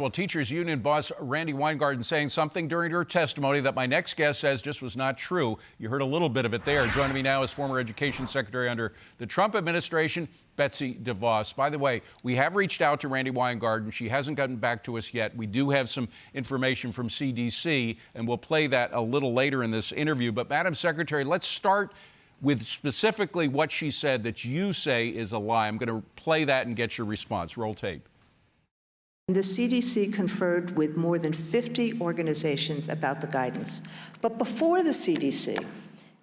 Well, teachers union boss Randi Weingarten saying something during her testimony that my next guest says just was not true. You heard a little bit of it there. Joining me now is former Education Secretary under the Trump administration, Betsy DeVos. By the way, we have reached out to Randi Weingarten. She hasn't gotten back to us yet. We do have some information from CDC, and we'll play that a little later in this interview. But, Madam Secretary, let's start with specifically what she said that you say is a lie. I'm going to play that and get your response. Roll tape. The CDC conferred with more than 50 organizations about the guidance. But before the CDC,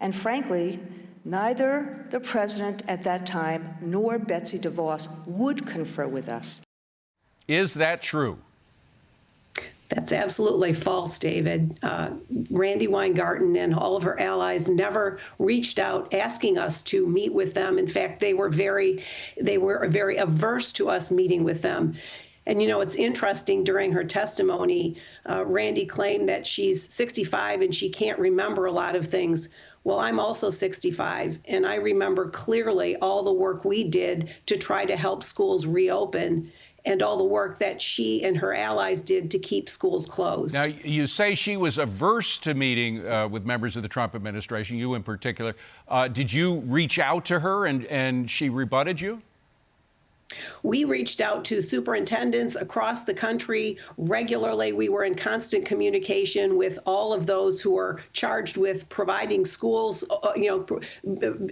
and frankly, neither the president at that time nor Betsy DeVos would confer with us. Is that true? That's absolutely false, David. Randi Weingarten and all of her allies never reached out asking us to meet with them. In fact, they were very averse to us meeting with them. And, you know, it's interesting, during her testimony, Randi claimed that she's 65 and she can't remember a lot of things. Well, I'm also 65, and I remember clearly all the work we did to try to help schools reopen and all the work that she and her allies did to keep schools closed. Now, you say she was averse to meeting with members of the Trump administration, you in particular. Did you reach out to her and she rebutted you? We reached out to superintendents across the country regularly. We were in constant communication with all of those who are charged with providing schools,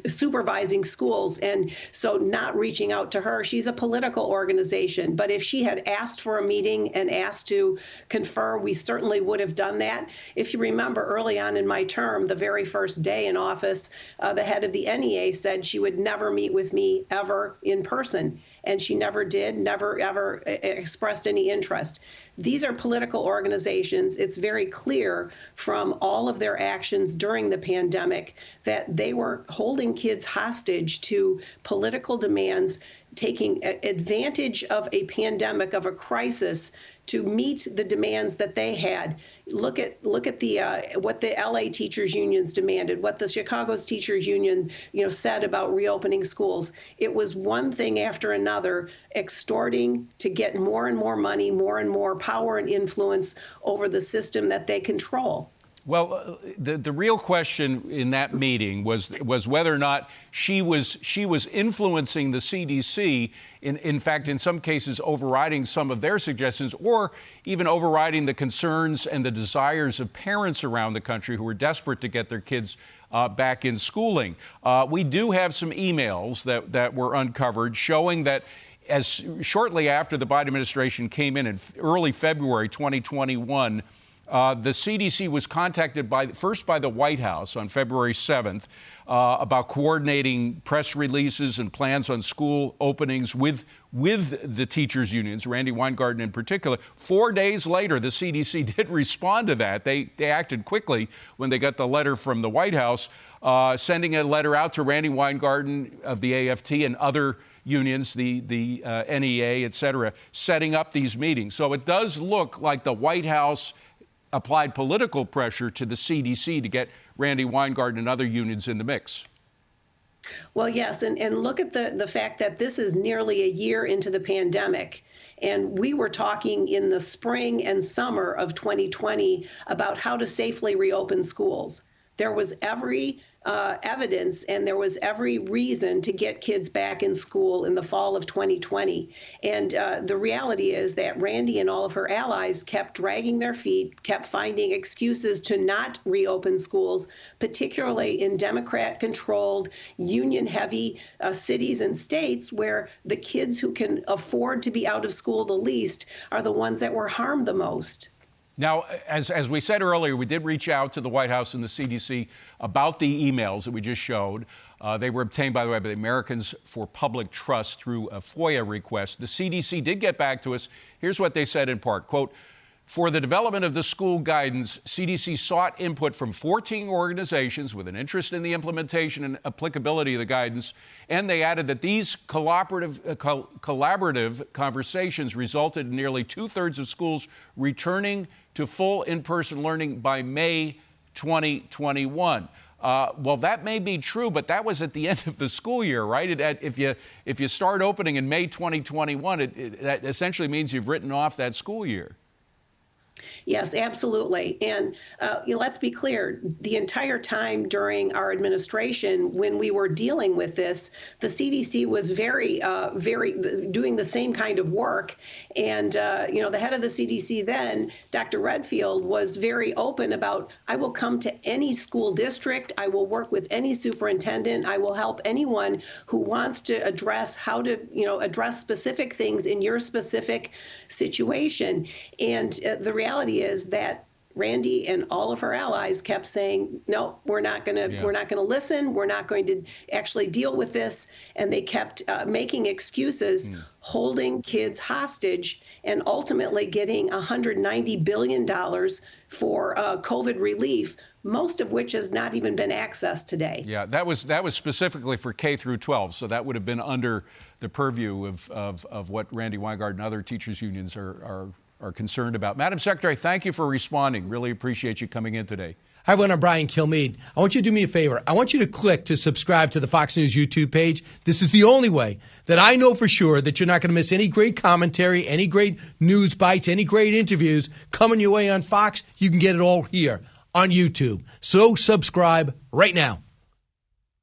supervising schools. And so not reaching out to her, she's a political organization. But if she had asked for a meeting and asked to confer, we certainly would have done that. If you remember, early on in my term, the very first day in office, the head of the NEA said she would never meet with me ever in person. And she never did, never ever expressed any interest. These are political organizations. It's very clear from all of their actions during the pandemic that they were holding kids hostage to political demands, taking advantage of a pandemic, of a crisis, to meet the demands that they had. Look at the what the LA teachers unions demanded, what the Chicago's teachers union said about reopening schools. It was one thing after another, extorting to get more and more money, more and more power and influence over the system that they control. Well, the real question in that meeting was whether or not she was influencing the CDC, in fact, in some cases overriding some of their suggestions, or even overriding the concerns and the desires of parents around the country who are desperate to get their kids back in schooling. We do have some emails that were uncovered showing that as shortly after the Biden administration came in early February 2021, the CDC was contacted first by the White House on February 7th about coordinating press releases and plans on school openings with the teachers' unions, Randi Weingarten in particular. 4 days later, the CDC did respond to that. They acted quickly when they got the letter from the White House, sending a letter out to Randi Weingarten of the AFT and other unions, the NEA, et cetera, setting up these meetings. So it does look like the White House applied political pressure to the CDC to get Randi Weingarten and other unions in the mix. Well, yes, and look at the fact that this is nearly a year into the pandemic. And we were talking in the spring and summer of 2020 about how to safely reopen schools. There was every evidence and there was every reason to get kids back in school in the fall of 2020. And the reality is that Randi and all of her allies kept dragging their feet, kept finding excuses to not reopen schools, particularly in Democrat-controlled, union-heavy cities and states where the kids who can afford to be out of school the least are the ones that were harmed the most. Now, as we said earlier, we did reach out to the White House and the CDC about the emails that we just showed. They were obtained, by the way, by the Americans for Public Trust through a FOIA request. The CDC did get back to us. Here's what they said in part, quote, "For the development of the school guidance, CDC sought input from 14 organizations with an interest in the implementation and applicability of the guidance." And they added that these collaborative conversations resulted in nearly 2/3 of schools returning to full in-person learning by May 2021. Well, that may be true, but that was at the end of the school year, right? If you start opening in May 2021, that essentially means you've written off that school year. Yes, absolutely. And let's be clear, the entire time during our administration, when we were dealing with this, the CDC was very doing the same kind of work. And, the head of the CDC then, Dr. Redfield, was very open about, I will come to any school district, I will work with any superintendent, I will help anyone who wants to address how to, address specific things in your specific situation. And the reality is that Randi and all of her allies kept saying, no, we're not going to listen. We're not going to actually deal with this. And they kept making excuses, holding kids hostage, and ultimately getting $190 billion for COVID relief, most of which has not even been accessed today. Yeah, that was specifically for K through 12, so that would have been under the purview of what Randi Weingarten and other teachers' unions are concerned about. Madam Secretary, thank you for responding. Really appreciate you coming in today. Hi, everyone. I'm Brian Kilmeade. I want you to do me a favor. I want you to click to subscribe to the Fox News YouTube page. This is the only way that I know for sure that you're not going to miss any great commentary, any great news bites, any great interviews coming your way on Fox. You can get it all here on YouTube. So subscribe right now.